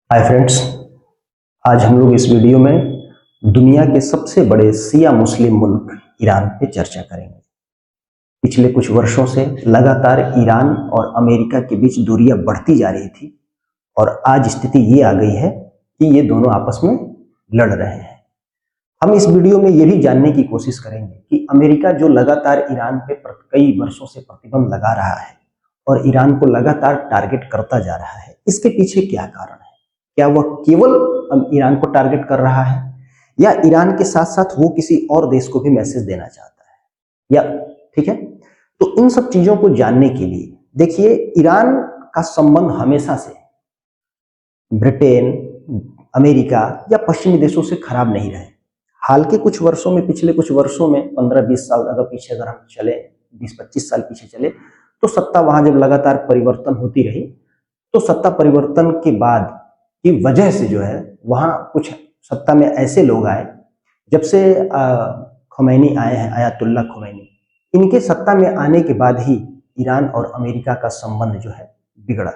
Hi friends, आज हम लोग इस वीडियो में दुनिया के सबसे बड़े शिया मुस्लिम मुल्क ईरान पे चर्चा करेंगे। पिछले कुछ वर्षों से लगातार ईरान और अमेरिका के बीच दूरियां बढ़ती जा रही थी और आज स्थिति ये आ गई है कि ये दोनों आपस में लड़ रहे हैं। हम इस वीडियो में ये भी जानने की कोशिश करेंगे कि अमेरिका जो लगातार ईरान पे कई वर्षों से प्रतिबंध लगा रहा है और ईरान को लगातार टारगेट करता जा रहा है, इसके पीछे क्या कारण है। क्या वह केवल ईरान को टारगेट कर रहा है या ईरान के साथ साथ वो किसी और देश को भी मैसेज देना चाहता है, या ठीक है। तो इन सब चीजों को जानने के लिए देखिए, ईरान का संबंध हमेशा से ब्रिटेन, अमेरिका या पश्चिमी देशों से खराब नहीं रहे। हाल के कुछ वर्षों में, पिछले कुछ वर्षों में 15-20 साल अगर पीछे अगर हम चले, 20-25 साल पीछे चले, तो सत्ता वहां जब लगातार परिवर्तन होती रही तो सत्ता परिवर्तन के बाद की वजह से जो है वहां कुछ सत्ता में ऐसे लोग आए, जब से खुमैनी आए हैं, आयतुल्ला खुमैनी, इनके सत्ता में आने के बाद ही ईरान और अमेरिका का संबंध जो है बिगड़ा।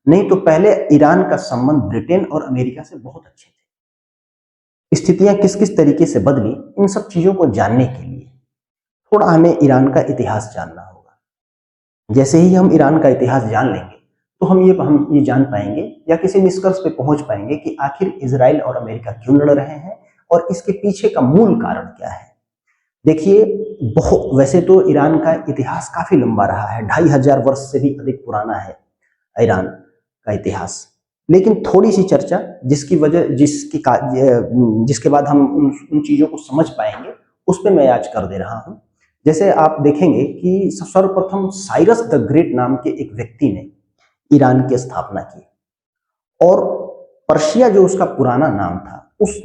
नहीं तो पहले ईरान का संबंध ब्रिटेन और अमेरिका से बहुत अच्छे थे। स्थितियां किस किस तरीके से बदली, इन सब चीजों को जानने के लिए थोड़ा हमें ईरान का इतिहास जानना होगा। जैसे ही हम ईरान का इतिहास जान लेंगे तो हम ये जान पाएंगे या किसी निष्कर्ष पे पहुंच पाएंगे कि आखिर इजराइल और अमेरिका क्यों लड़ रहे हैं और इसके पीछे का मूल कारण क्या है। देखिए, वैसे तो ईरान का इतिहास काफी लंबा रहा है, 2500 वर्ष से भी अधिक पुराना है ईरान का इतिहास। लेकिन थोड़ी सी चर्चा जिसके बाद हम उन चीजों को समझ पाएंगे, उस पर मैं आज कर दे रहा हूं। जैसे आप देखेंगे कि सर्वप्रथम साइरस द ग्रेट नाम के एक व्यक्ति ने ईरान की स्थापना की और पर्शिया जो उसका पुराना नाम था, उस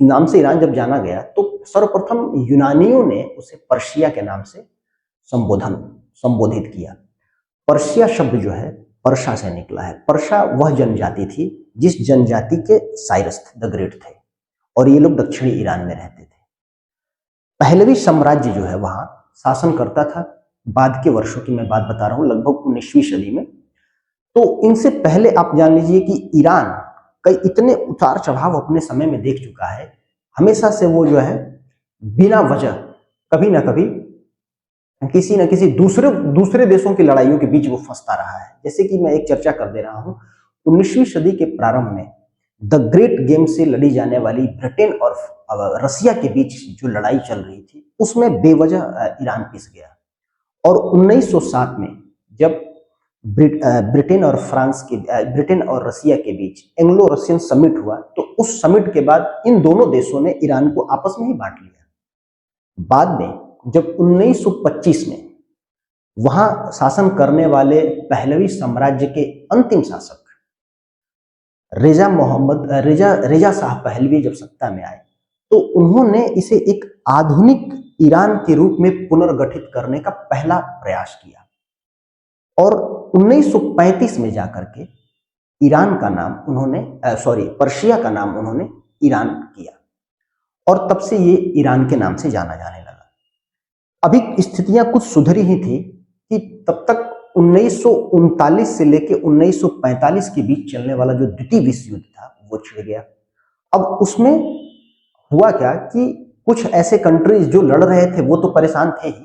नाम से ईरान जब जाना गया तो सर्वप्रथम यूनानियों ने उसे पर्शिया के नाम से संबोधित किया। पर्शिया शब्द जो है पर्शा से निकला है। पर्शा वह जनजाति थी जिस जनजाति के साइरस द ग्रेट थे और ये लोग दक्षिणी ईरान में रहते थे। पहलवी साम्राज्य जो है वहां शासन करता था। बाद के वर्षों की मैं बात बता रहा हूं, लगभग 19वीं सदी में। तो इनसे पहले आप जान लीजिए कि ईरान कई इतने उतार चढ़ाव अपने समय में देख चुका है। हमेशा से वो जो है बिना वजह कभी ना कभी किसी न किसी दूसरे देशों की लड़ाइयों के बीच वो फंसता रहा है। जैसे कि मैं एक चर्चा कर दे रहा हूं, 19वीं सदी के प्रारंभ में द ग्रेट गेम से लड़ी जाने वाली ब्रिटेन और रसिया के बीच जो लड़ाई चल रही थी, उसमें बेवजह ईरान पिस गया। और 1907 में जब ब्रिटेन और रसिया के बीच एंग्लो रशियन समिट हुआ, तो उस समिट के बाद इन दोनों देशों ने ईरान को आपस में ही बांट लिया। बाद में जब 1925 में वहां शासन करने वाले पहलवी साम्राज्य के अंतिम शासक रेजा शाह पहलवी जब सत्ता में आए, तो उन्होंने इसे एक आधुनिक ईरान के रूप में पुनर्गठित करने का पहला प्रयास किया और 1935 में जाकर के पर्शिया का नाम उन्होंने ईरान किया और तब से ये ईरान के नाम से जाना जाने लगा। अभी स्थितियां कुछ सुधरी ही थी कि तब तक 1939 से लेकर 1945 के बीच चलने वाला जो द्वितीय विश्व युद्ध था वो छिड़ गया। अब उसमें हुआ क्या कि कुछ ऐसे कंट्रीज जो लड़ रहे थे वो तो परेशान थे ही,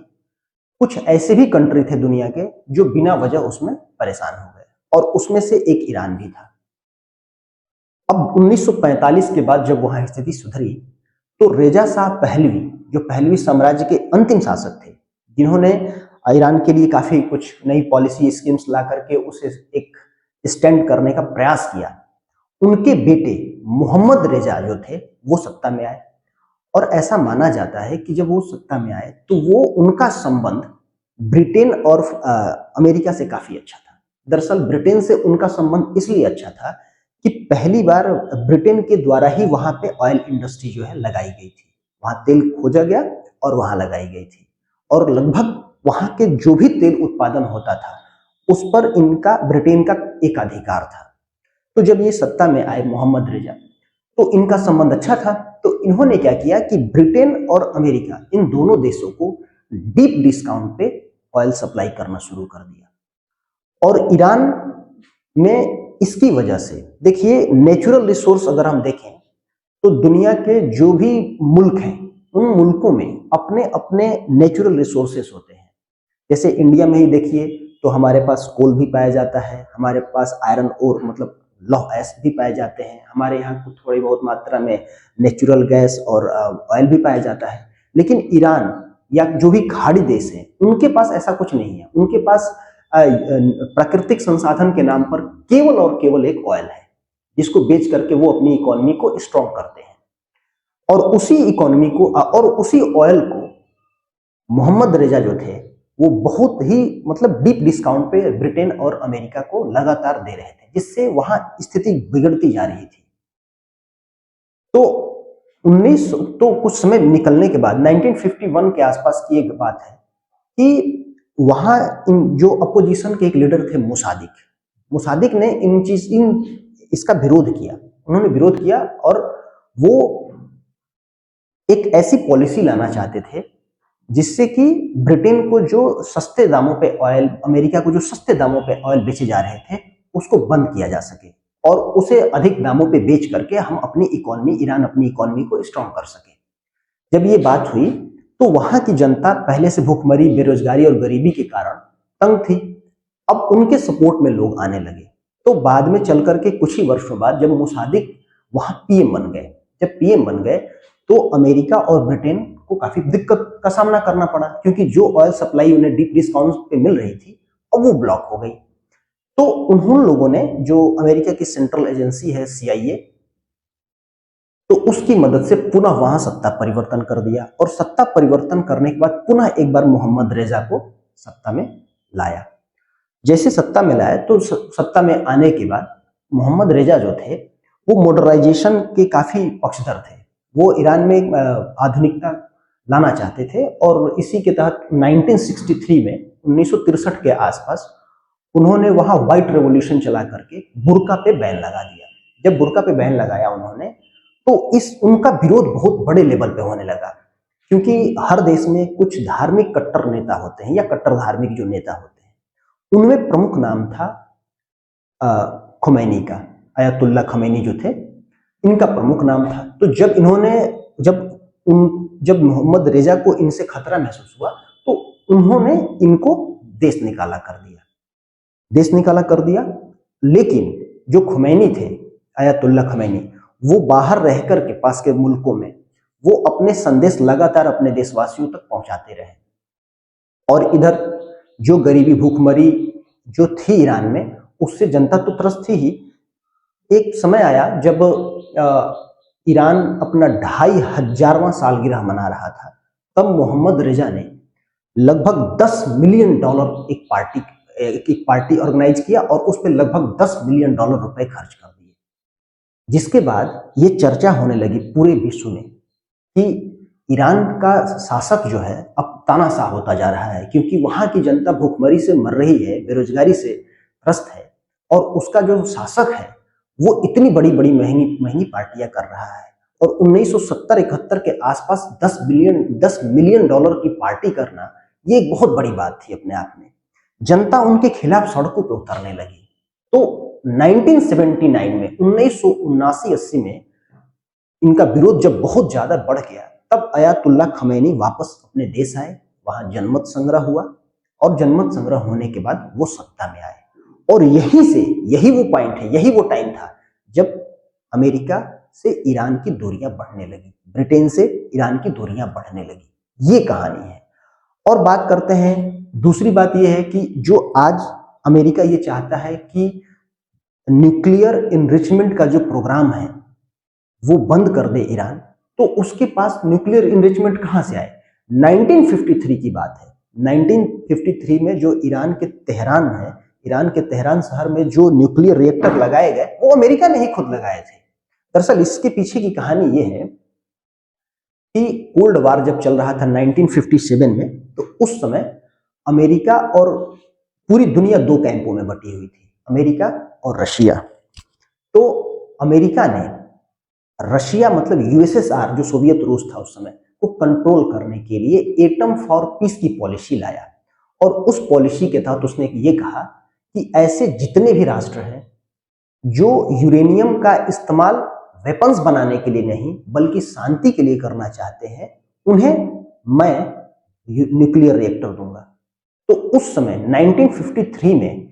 कुछ ऐसे भी कंट्री थे दुनिया के जो बिना वजह उसमें परेशान हो गए और उसमें से एक ईरान भी था। अब 1945 के बाद जब वहां स्थिति सुधरी तो रेजा शाह पहलवी, जो पहलवी साम्राज्य के अंतिम शासक थे, जिन्होंने ईरान के लिए काफी कुछ नई पॉलिसी स्कीम्स ला करके उसे एक स्टैंड करने का प्रयास किया, उनके बेटे मोहम्मद रेजा जो थे वो सत्ता में आए। और ऐसा माना जाता है कि जब वो सत्ता में आए तो वो उनका संबंध ब्रिटेन और अमेरिका से काफी अच्छा था। दरअसल ब्रिटेन से उनका संबंध इसलिए अच्छा था कि पहली बार ब्रिटेन के द्वारा ही वहां पे ऑयल इंडस्ट्री जो है लगाई गई थी। वहां तेल खोजा गया और वहां लगाई गई थी और लगभग वहां के जो भी तेल उत्पादन होता था उस पर इनका ब्रिटेन का एकाधिकार था। तो जब ये सत्ता में आए मोहम्मद रेजा, तो इनका संबंध अच्छा था, तो इन्होंने क्या किया कि ब्रिटेन और अमेरिका इन दोनों देशों को डीप डिस्काउंट पे ऑयल सप्लाई करना शुरू कर दिया और ईरान में इसकी वजह से देखिए, नेचुरल रिसोर्स अगर हम देखें तो दुनिया के जो भी मुल्क हैं उन मुल्कों में अपने अपने नेचुरल रिसोर्सेस होते हैं। जैसे इंडिया में ही देखिए तो हमारे पास कोल भी पाया जाता है, हमारे पास आयरन और मतलब लौह अयस्क भी पाए जाते हैं, हमारे यहाँ कुछ थोड़ी बहुत मात्रा में नेचुरल गैस और ऑयल भी पाया जाता है। लेकिन ईरान या जो भी खाड़ी देश हैं उनके पास ऐसा कुछ नहीं है। उनके पास प्राकृतिक संसाधन के नाम पर केवल और केवल एक ऑयल है, जिसको बेच करके वो अपनी इकोनॉमी को स्ट्रॉन्ग करते हैं। और उसी इकोनॉमी को और उसी ऑयल को मोहम्मद रेजा जो थे वो बहुत ही मतलब डीप डिस्काउंट पे ब्रिटेन और अमेरिका को लगातार दे रहे थे, जिससे वहां स्थिति बिगड़ती जा रही थी। तो 19 तो कुछ समय निकलने के बाद 1951 के आसपास की एक बात है कि वहां इन जो अपोजिशन के एक लीडर थे मुसादिक ने इन इसका विरोध किया। उन्होंने विरोध किया और वो एक ऐसी पॉलिसी लाना चाहते थे जिससे कि ब्रिटेन को जो सस्ते दामों पे ऑयल, अमेरिका को जो सस्ते दामों पे ऑयल बेचे जा रहे थे उसको बंद किया जा सके और उसे अधिक दामों पे बेच करके हम ईरान अपनी इकोनॉमी को स्ट्रॉन्ग कर सके। जब ये बात हुई तो वहां की जनता पहले से भूखमरी, बेरोजगारी और गरीबी के कारण तंग थी। अब उनके सपोर्ट में लोग आने लगे। तो बाद में चल करके कुछ ही वर्षों बाद जब मुसादिक वहां पीएम बन गए, जब पीएम बन गए तो अमेरिका और ब्रिटेन को काफी दिक्कत का सामना करना पड़ा, क्योंकि जो ऑयल सप्लाई उन्हें डीप डिस्काउंट पे मिल रही थी अब वो ब्लॉक हो गई। तो उन्होंने लोगों ने, जो अमेरिका की सेंट्रल एजेंसी है CIA, तो उसकी मदद से पुनः वहां सत्ता परिवर्तन कर दिया और सत्ता परिवर्तन करने के बाद पुनः एक बार मोहम्मद रेजा को सत्ता में लाया। जैसे सत्ता में लाया तो सत्ता में आने के बाद मोहम्मद रेजा जो थे वो मॉडर्नाइजेशन के काफी पक्षधर थे। वो ईरान में आधुनिकता लाना चाहते थे और इसी के तहत 1963 में 1963 के आसपास उन्होंने वहां व्हाइट रेवोल्यूशन चला करके बुर्का पे बैन लगा दिया। जब बुर्का पे बैन लगाया उन्होंने तो उनका विरोध बहुत बड़े लेवल पे होने लगा, क्योंकि हर देश में कुछ धार्मिक कट्टर नेता होते हैं या कट्टर धार्मिक जो नेता होते हैं, उनमें प्रमुख नाम था खुमैनी का। अयतुल्ला खुमैनी जो थे इनका प्रमुख नाम था। तो जब मोहम्मद रेजा को इनसे खतरा महसूस हुआ तो उन्होंने इनको देश निकाला कर दिया। लेकिन जो खुमैनी थे, अयतुल्ला खुमैनी, वो बाहर रहकर के पास के मुल्कों में वो अपने संदेश लगातार अपने देशवासियों तक पहुंचाते रहे। और इधर जो गरीबी, भूखमरी जो थी ईरान में, उससे जनता तो त्रस्त थी ही। एक समय आया जब ईरान अपना 2500वां सालगिरह मना रहा था, तब मोहम्मद रेजा ने लगभग $10 मिलियन एक पार्टी ऑर्गेनाइज किया और उस पर लगभग $10 मिलियन रुपए खर्च कर दिए। जिसके बाद ये चर्चा होने लगी पूरे विश्व में कि ईरान का शासक जो है अब तानाशाह होता जा रहा है, क्योंकि वहां की जनता भूखमरी से मर रही है, बेरोजगारी से त्रस्त है, और उसका जो शासक है वो इतनी बड़ी बड़ी महंगी पार्टियां कर रहा है। और 1970-71 के आसपास $10 मिलियन की पार्टी करना ये एक बहुत बड़ी बात थी अपने आप में। जनता उनके खिलाफ सड़कों पर उतरने लगी। तो 1979 में 1979-80 में इनका विरोध जब बहुत ज्यादा बढ़ गया, तब अयातुल्ला खमैनी वापस अपने देश आए। वहां जनमत संग्रह हुआ और जनमत संग्रह होने के बाद वो सत्ता में आए। और यही वो पॉइंट है, यही वो टाइम था जब अमेरिका से ईरान की दूरियां बढ़ने लगी, ब्रिटेन से ईरान की दूरियां बढ़ने लगी। ये कहानी है। और बात करते हैं, दूसरी बात यह है कि जो आज अमेरिका ये चाहता है कि न्यूक्लियर इनरिचमेंट का जो प्रोग्राम है वो बंद कर दे ईरान, तो उसके पास न्यूक्लियर इनरिचमेंट कहां से आए? 1953 की बात है। 1953 में जो ईरान के तेहरान शहर में जो न्यूक्लियर रिएक्टर लगाए गए वो अमेरिका ने ही खुद लगाए थे। दरअसल इसके पीछे की कहानी ये है कि कोल्ड वार जब चल रहा था 1957 में, तो उस समय अमेरिका और पूरी दुनिया दो कैंपों में बटी हुई थी, अमेरिका और रशिया। तो अमेरिका ने रशिया मतलब USSR जो सोवियत रूस था उस समय को कंट्रोल करने के लिए एटम फॉर पीस की पॉलिसी लाया। और उस पॉलिसी के तहत उसने ये कहा कि ऐसे जितने भी राष्ट्र हैं जो यूरेनियम का इस्तेमाल वेपन्स बनाने के लिए नहीं बल्कि शांति के लिए करना चाहते हैं, उन्हें मैं न्यूक्लियर रिएक्टर दूंगा। तो उस समय 1953 में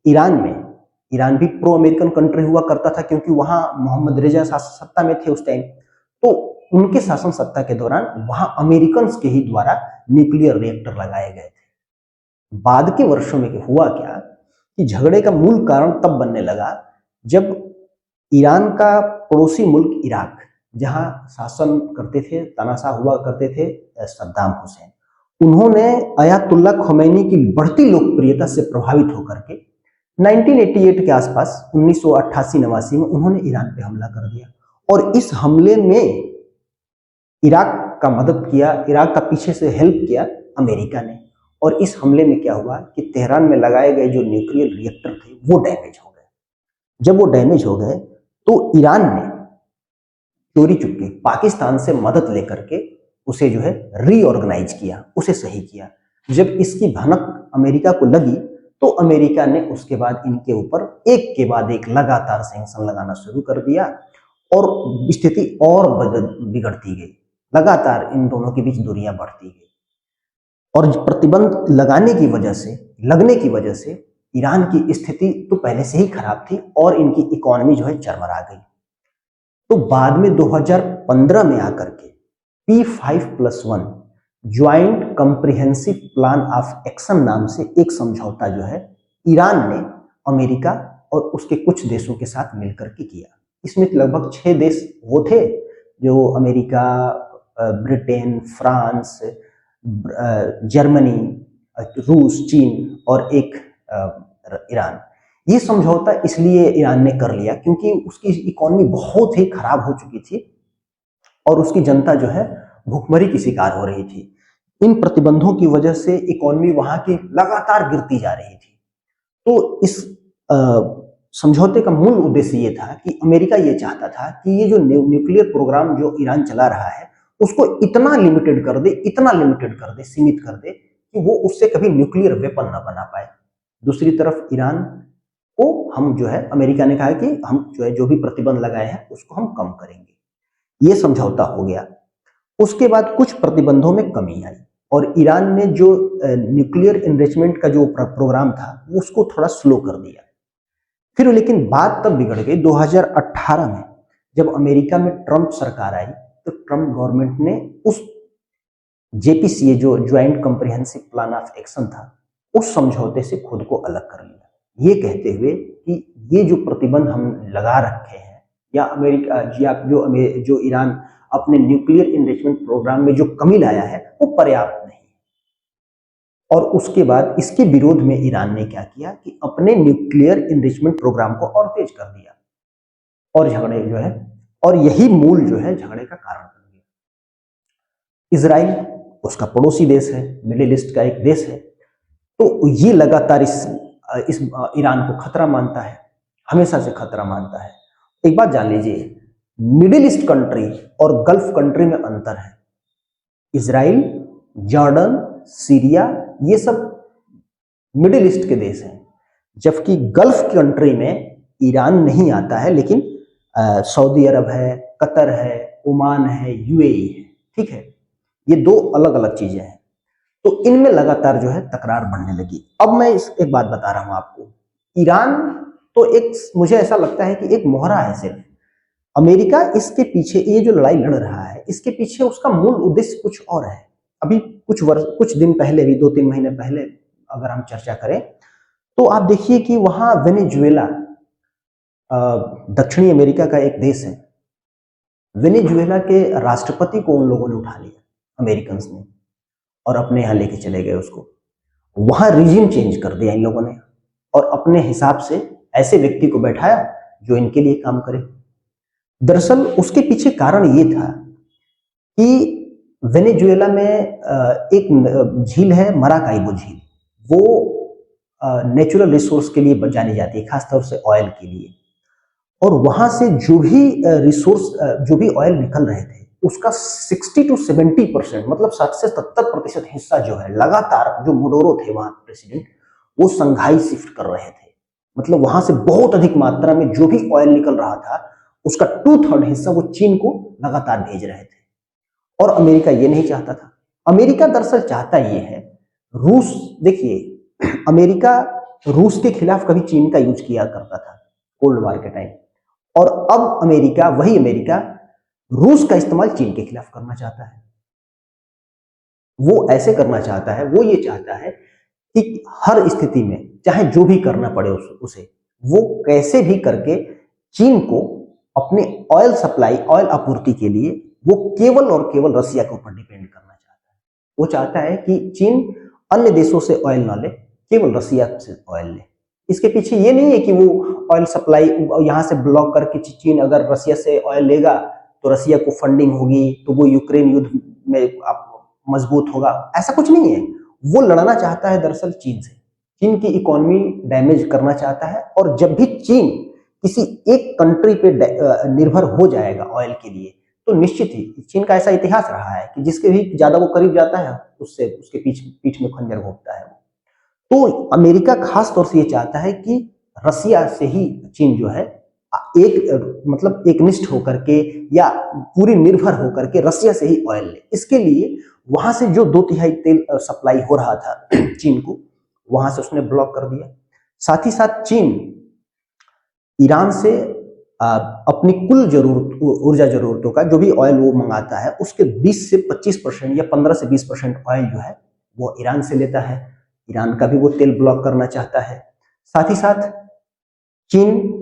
ईरान भी प्रो अमेरिकन कंट्री हुआ करता था, क्योंकि वहां मोहम्मद रेजा सत्ता में थे उस टाइम। तो उनके शासन सत्ता के दौरान वहां अमेरिकन के ही द्वारा न्यूक्लियर रिएक्टर लगाए गए थे। बाद के वर्षों में हुआ क्या कि झगड़े का मूल कारण तब बनने लगा जब ईरान का पड़ोसी मुल्क इराक, जहां शासन करते थे, तानाशाह हुआ करते थे सद्दाम हुसैन, उन्होंने अयातुल्ला खोमैनी की बढ़ती लोकप्रियता से प्रभावित होकर के 1988 के आसपास 1988-89 में उन्होंने ईरान पे हमला कर दिया। और इस हमले में इराक का मदद किया, इराक का पीछे से हेल्प किया अमेरिका ने। और इस हमले में क्या हुआ कि तेहरान में लगाए गए जो न्यूक्लियर रिएक्टर थे वो डैमेज हो गए। जब वो डैमेज हो गए तो ईरान ने चोरी चुपके पाकिस्तान से मदद लेकर के उसे जो है रीऑर्गेनाइज किया, उसे सही किया। जब इसकी भनक अमेरिका को लगी तो अमेरिका ने उसके बाद इनके ऊपर एक के बाद एक लगातार सैंक्शन लगाना शुरू कर दिया और स्थिति और बिगड़ती गई। लगातार इन दोनों के बीच दूरियां बढ़ती गई और प्रतिबंध लगने की वजह से ईरान की स्थिति तो पहले से ही खराब थी और इनकी इकोनॉमी जो है चरमरा गई। तो बाद में 2015 में आकर के P5+1 joint comprehensive plan of action नाम से एक समझौता जो है ईरान ने अमेरिका और उसके कुछ देशों के साथ मिलकर के किया। इसमें लगभग 6 देश वो थे जो अमेरिका, ब्रिटेन, फ्रांस, जर्मनी, रूस, चीन और एक ईरान। ये समझौता इसलिए ईरान ने कर लिया क्योंकि उसकी इकोनॉमी बहुत ही खराब हो चुकी थी और उसकी जनता जो है भूखमरी की शिकार हो रही थी। इन प्रतिबंधों की वजह से इकोनॉमी वहां की लगातार गिरती जा रही थी। तो इस समझौते का मूल उद्देश्य ये था कि अमेरिका ये चाहता था कि ये जो न्यूक्लियर प्रोग्राम जो ईरान चला रहा है उसको इतना लिमिटेड कर दे, सीमित कर दे कि वो उससे कभी न्यूक्लियर वेपन ना बना पाए। दूसरी तरफ ईरान को हम जो है, अमेरिका ने कहा कि हम जो है जो भी प्रतिबंध लगाए हैं उसको हम कम करेंगे। ये समझौता हो गया। उसके बाद कुछ प्रतिबंधों में कमी आई और ईरान ने जो न्यूक्लियर इनरिचमेंट का जो प्रोग्राम था उसको थोड़ा स्लो कर दिया। फिर लेकिन बात तब बिगड़ गई 2018 में, जब अमेरिका में ट्रंप सरकार आई तो ट्रंप गवर्नमेंट ने उस JPCA जो joint comprehensive plan of action था उस समझौते से खुद को अलग कर लिया, ये कहते हुए कि ये जो प्रतिबंध हम लगा रखे हैं या अमेरिका या जो ईरान अपने न्यूक्लियर इनरिचमेंट प्रोग्राम में जो कमी लाया है वो पर्याप्त नहीं। और उसके बाद इसके विरोध में ईरान ने क्या किया कि अपने न्यूक्लियर इनरिचमेंट प्रोग्राम को और तेज कर दिया और झगड़े जो है, और यही मूल जो है झगड़े का कारण बन गया। इजराइल उसका पड़ोसी देश है, मिडिल ईस्ट का एक देश है, तो ये लगातार इस ईरान को खतरा मानता है, हमेशा से खतरा मानता है। एक बात जान लीजिए, मिडिल ईस्ट कंट्री और गल्फ कंट्री में अंतर है। इजराइल, जॉर्डन, सीरिया ये सब मिडिल ईस्ट के देश हैं, जबकि गल्फ कंट्री में ईरान नहीं आता है, लेकिन सऊदी अरब है, कतर है, ओमान है, UAE है। ठीक है, ये दो अलग अलग चीजें हैं। तो इनमें लगातार जो है तकरार बढ़ने लगी। अब मैं एक बात बता रहा हूं आपको, ईरान तो एक, मुझे ऐसा लगता है कि एक मोहरा है सिर्फ। अमेरिका इसके पीछे, ये जो लड़ाई लड़ रहा है इसके पीछे उसका मूल उद्देश्य कुछ और है। अभी कुछ दिन पहले भी, 2-3 महीने पहले अगर हम चर्चा करें तो आप देखिए कि वहां वेनेजुएला, दक्षिणी अमेरिका का एक देश है, वेनेजुएला के राष्ट्रपति को उन लोगों ने उठा लिया, अमेरिकन ने, और अपने यहाँ लेके चले गए उसको। वहां रिजीम चेंज कर दिया इन लोगों ने और अपने हिसाब से ऐसे व्यक्ति को बैठाया जो इनके लिए काम करे। दरअसल उसके पीछे कारण ये था कि वेनेजुएला में एक झील है, मराकाइबो झील, वो नेचुरल रिसोर्स के लिए जानी जाती है, खासतौर से ऑयल के लिए। और वहां से जो भी ऑयल निकल रहे थे उसका 60 to 70%, मतलब 60 से 70% हिस्सा जो है लगातार, जो मोडोरो थे वहां प्रेसिडेंट, वो संघाई शिफ्ट कर रहे थे, मतलब वहां से बहुत अधिक मात्रा में जो भी ऑयल निकल रहा था उसका 2/3 हिस्सा वो चीन को लगातार भेज रहे थे। और अमेरिका ये नहीं चाहता था। अमेरिका दरअसल चाहता ये है, रूस, देखिए अमेरिका रूस के खिलाफ कभी चीन का यूज किया करता था कोल्ड वार के टाइम, और अब अमेरिका, वही अमेरिका रूस का इस्तेमाल चीन के खिलाफ करना चाहता है। वो ऐसे करना चाहता है, वो ये चाहता है कि हर स्थिति में चाहे जो भी करना पड़े उसे वो कैसे भी करके चीन को अपने ऑयल सप्लाई, ऑयल आपूर्ति के लिए वो केवल और केवल रसिया के ऊपर डिपेंड करना चाहता है। वो चाहता है कि चीन अन्य देशों से ऑयल ना ले, केवल रसिया से ऑयल ले। इसके पीछे ये नहीं है कि वो ऑयल सप्लाई यहां से ब्लॉक करके चीन अगर रसिया से ऑयल लेगा तो रसिया को फंडिंग होगी तो वो यूक्रेन युद्ध में मजबूत होगा, ऐसा कुछ नहीं है। वो लड़ना चाहता है दरअसल चीन से, चीन की इकोनॉमी डैमेज करना चाहता है। और जब भी चीन किसी एक कंट्री पे निर्भर हो जाएगा ऑयल के लिए तो निश्चित ही, चीन का ऐसा इतिहास रहा है कि जिसके भी ज्यादा वो करीब जाता है उससे उसके पीठ में खंजर घोंपता है। तो अमेरिका खास तौर से ये चाहता है कि रसिया से ही चीन जो है एक मतलब एकनिष्ठ होकर के या पूरी निर्भर होकर के रसिया से ही ऑयल ले। इसके लिए वहां से जो 2/3 तेल सप्लाई हो रहा था चीन को, वहां से उसने ब्लॉक कर दिया। साथ ही साथ चीन ईरान से अपनी कुल ऊर्जा जरूरतों का जो भी ऑयल वो मंगाता है उसके 20 से 25% या 15 से 20% ऑयल जो है वो ईरान से लेता है। ईरान का भी वो तेल ब्लॉक करना चाहता है। साथ ही साथ चीन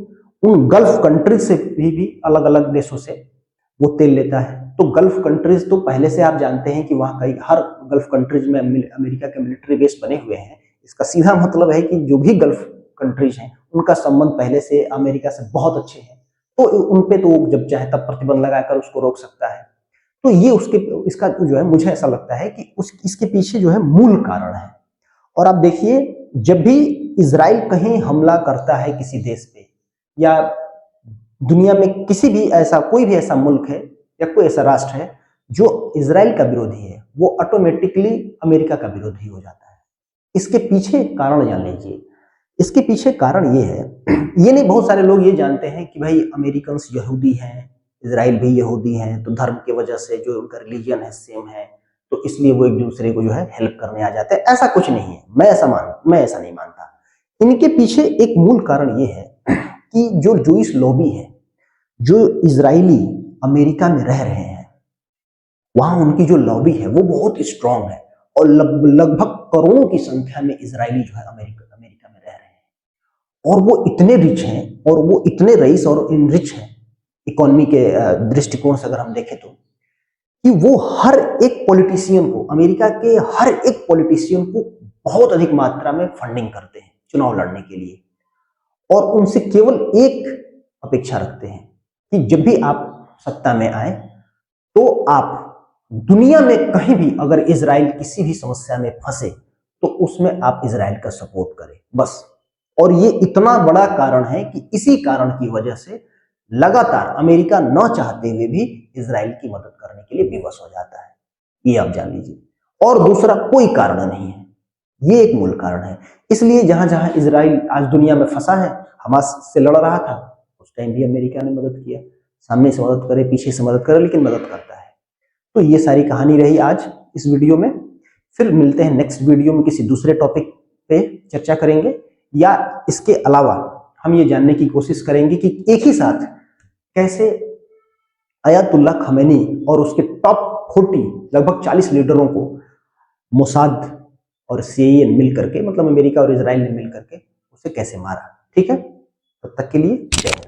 उन गल्फ कंट्रीज से भी अलग अलग देशों से वो तेल लेता है। तो गल्फ कंट्रीज तो पहले से आप जानते हैं कि वहां कई हर गल्फ कंट्रीज में अमेरिका के मिलिट्री बेस बने हुए हैं। इसका सीधा मतलब है कि जो भी गल्फ कंट्रीज हैं उनका संबंध पहले से अमेरिका से बहुत अच्छे हैं, तो उन पे तो जब चाहे तब प्रतिबंध लगाकर उसको रोक सकता है। तो ये इसका जो है, मुझे ऐसा लगता है कि इसके पीछे जो है मूल कारण है। और आप देखिए, जब भी इजराइल कहीं हमला करता है किसी देश पे या दुनिया में किसी भी ऐसा कोई भी ऐसा मुल्क है या कोई ऐसा राष्ट्र है जो इजराइल का विरोधी है, वो ऑटोमेटिकली अमेरिका का विरोधी हो जाता है। इसके पीछे कारण जान लीजिए। इसके पीछे कारण ये है, ये नहीं, बहुत सारे लोग ये जानते हैं कि भाई अमेरिकन यहूदी हैं, इजराइल भी यहूदी हैं, तो धर्म की वजह से जो उनका रिलीजन है सेम है तो इसलिए वो एक दूसरे को जो है हेल्प करने आ जाते हैं। ऐसा कुछ नहीं है, मैं ऐसा नहीं मानता। इनके पीछे एक मूल कारण ये है कि जो जूइश लॉबी है, जो इजरायली अमेरिका में रह रहे हैं, वहां उनकी जो लॉबी है वो बहुत स्ट्रांग है और लगभग करोड़ों की संख्या में इजरायली जो है अमेरिका में रह रहे हैं। और वो इतने रिच हैं और वो इतने रईस और इनरिच हैं इकोनॉमी के दृष्टिकोण से अगर हम देखें तो, कि वो हर एक पॉलिटिशियन को, अमेरिका के हर एक पॉलिटिशियन को बहुत अधिक मात्रा में फंडिंग करते हैं चुनाव लड़ने के लिए। और उनसे केवल एक अपेक्षा रखते हैं कि जब भी आप सत्ता में आए तो आप दुनिया में कहीं भी अगर इजराइल किसी भी समस्या में फंसे तो उसमें आप इजराइल का सपोर्ट करें, बस। और ये इतना बड़ा कारण है कि इसी कारण की वजह से लगातार अमेरिका न चाहते हुए भी इजराइल की मदद करने के लिए विवश हो जाता है, ये आप जान लीजिए। और दूसरा कोई कारण नहीं है, ये एक मूल कारण है। इसलिए जहां जहां इजराइल आज दुनिया में फंसा है, हमास से लड़ रहा था, उस टाइम भी अमेरिका ने मदद किया। सामने से मदद करे, पीछे से मदद करे, लेकिन मदद करता है। तो ये सारी कहानी रही आज इस वीडियो में। फिर मिलते हैं नेक्स्ट वीडियो में, किसी दूसरे टॉपिक पे चर्चा करेंगे, या इसके अलावा हम ये जानने की कोशिश करेंगे कि एक ही साथ कैसे अयातुल्ला खमेनी और उसके टॉप 40 लगभग 40 लीडरों को मोसाद और सीआईए मिल करके, मतलब अमेरिका और इजराइल ने मिल करके उसे कैसे मारा। ठीक है, तब तक के लिए जय हिंद।